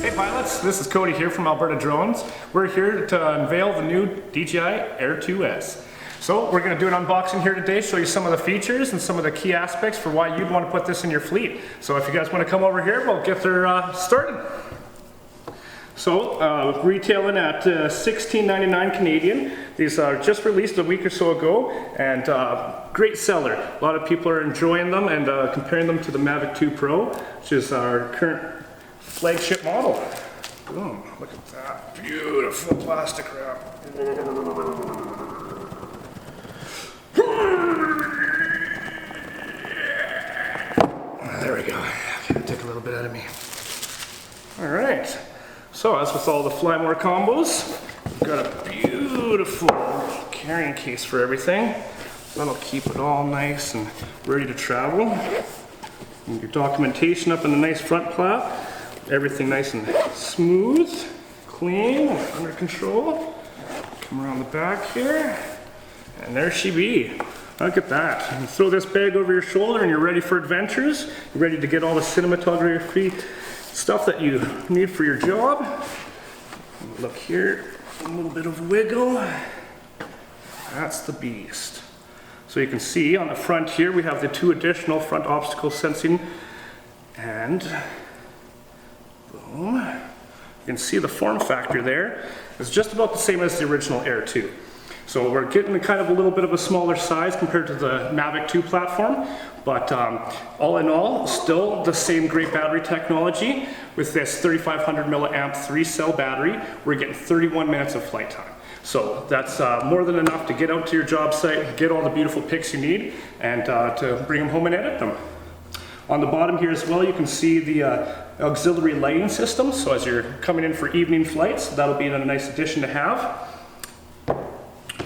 Hey pilots, this is Cody here from Alberta Drones. We're here to unveil the new DJI Air 2S. So we're going to do an unboxing here today, show you some of the features and some of the key aspects for why you'd want to put this in your fleet. So if you guys want to come over here, we'll get her started. So retailing at $16.99 Canadian. These are just released a week or so ago, and great seller. A lot of people are enjoying them and comparing them to the Mavic 2 Pro, which is our current flagship model. Boom, look at that, beautiful plastic wrap. There we go, take a little bit out of me. All right, so as with all the Fly More combos, we've got a beautiful carrying case for everything. That'll keep it all nice and ready to travel. And your documentation up in the nice front flap. Everything nice and smooth, clean, under control. Come around the back here, and there she be. Look at that. You throw this bag over your shoulder and you're ready for adventures. You're ready to get all the cinematography stuff that you need for your job. Look here, a little bit of wiggle. That's the beast. So you can see on the front here, we have the two additional front obstacle sensing, and boom. You can see the form factor there is just about the same as the original Air 2. So we're getting kind of a little bit of a smaller size compared to the Mavic 2 platform, but all in all, still the same great battery technology. With this 3500 milliamp 3-cell battery, we're getting 31 minutes of flight time. So that's more than enough to get out to your job site, get all the beautiful pics you need, and to bring them home and edit them. On the bottom here as well, you can see the auxiliary lighting system. So as you're coming in for evening flights, that'll be a nice addition to have.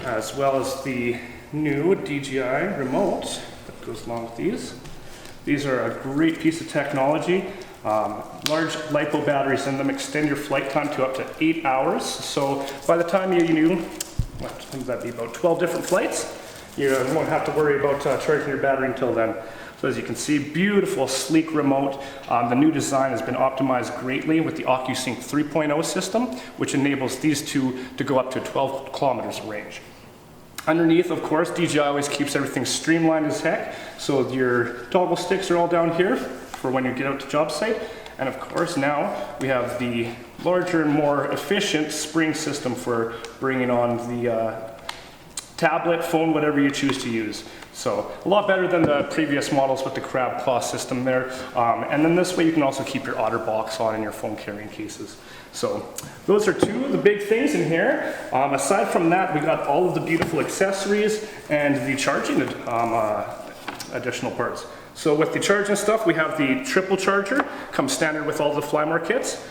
As well as the new DJI remote that goes along with these. These are a great piece of technology. Large LiPo batteries in them extend your flight time to up to 8 hours. So by the time you what would that be, about 12 different flights, you won't have to worry about charging your battery until then. So as you can see, beautiful, sleek remote. The new design has been optimized greatly with the OcuSync 3.0 system, which enables these two to go up to 12 kilometers of range. Underneath, of course, DJI always keeps everything streamlined as heck. So your toggle sticks are all down here for when you get out to job site. And of course, now we have the larger and more efficient spring system for bringing on the tablet, phone, whatever you choose to use. So a lot better than the previous models with the crab claw system there. And then this way you can also keep your OtterBox on in your phone carrying cases. So those are two of the big things in here. Aside from that, we got all of the beautiful accessories and the charging additional parts. So with the charging stuff, we have the triple charger, comes standard with all the Fly More kits.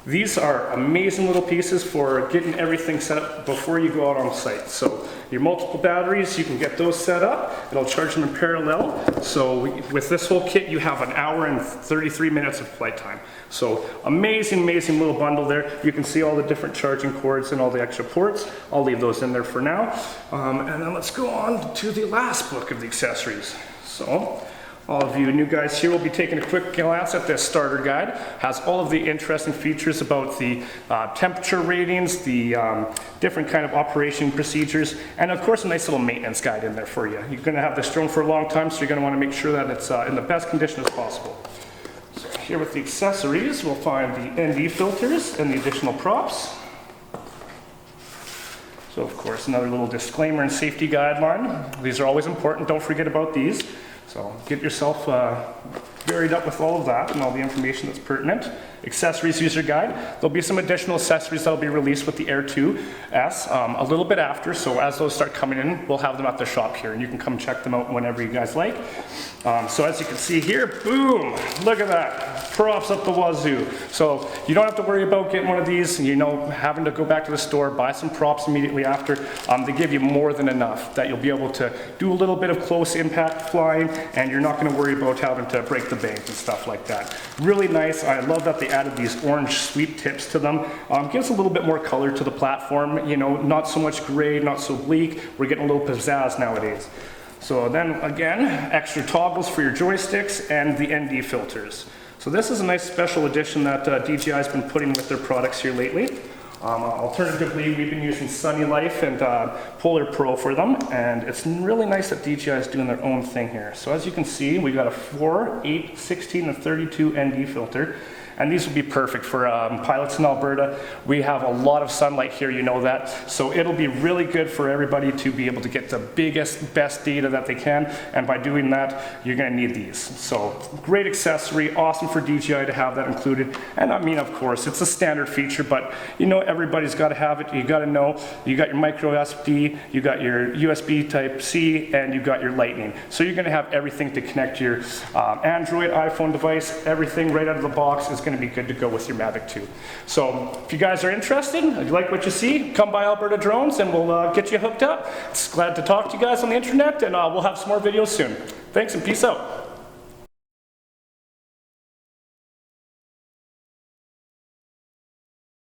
These are amazing little pieces for getting everything set up before you go out on site. So your multiple batteries, you can get those set up. It'll charge them in parallel. So with this whole kit, you have 1 hour and 33 minutes of flight time. So amazing, amazing little bundle there. You can see all the different charging cords and all the extra ports. I'll leave those in there for now. And then let's go on to the last book of the accessories. So all of you new guys here will be taking a quick glance at this starter guide. Has all of the interesting features about the temperature ratings, the different kind of operation procedures, and of course a nice little maintenance guide in there for you. You're going to have this drone for a long time, so you're going to want to make sure that it's in the best condition as possible. So here with the accessories, we'll find the ND filters and the additional props. So of course another little disclaimer and safety guideline. These are always important, don't forget about these. So get yourself buried up with all of that and all the information that's pertinent. Accessories user guide. There'll be some additional accessories that'll be released with the Air 2S a little bit after. So as those start coming in, we'll have them at the shop here and you can come check them out whenever you guys like. So as you can see here, boom, look at that. Props up the wazoo. So you don't have to worry about getting one of these, having to go back to the store, buy some props immediately after. They give you more than enough that you'll be able to do a little bit of close impact flying, and you're not going to worry about having to break the bank and stuff like that. Really nice. I love that they added these orange sweep tips to them. Gives a little bit more color to the platform, not so much gray, not so bleak. We're getting a little pizzazz nowadays. So then again, extra toggles for your joysticks and the ND filters. So this is a nice special edition that DJI's been putting with their products here lately. Alternatively, we've been using Sunny Life and Polar Pro for them, and it's really nice that DJI is doing their own thing here. So as you can see, we've got a 4, 8, 16, and 32 ND filter, and these will be perfect for pilots in Alberta. We have a lot of sunlight here, you know that, so it'll be really good for everybody to be able to get the biggest, best data that they can, and by doing that, you're going to need these. So great accessory, awesome for DJI to have that included, and I mean, of course, it's a standard feature, but you know everybody's got to have it. You got to know, you got your micro SD, you got your USB Type-C, and you got your Lightning. So you're going to have everything to connect your Android, iPhone device, everything right out of the box is going to be good to go with your Mavic 2. So if you guys are interested, if you like what you see, come by Alberta Drones and we'll get you hooked up. It's glad to talk to you guys on the internet, and we'll have some more videos soon. Thanks and peace out.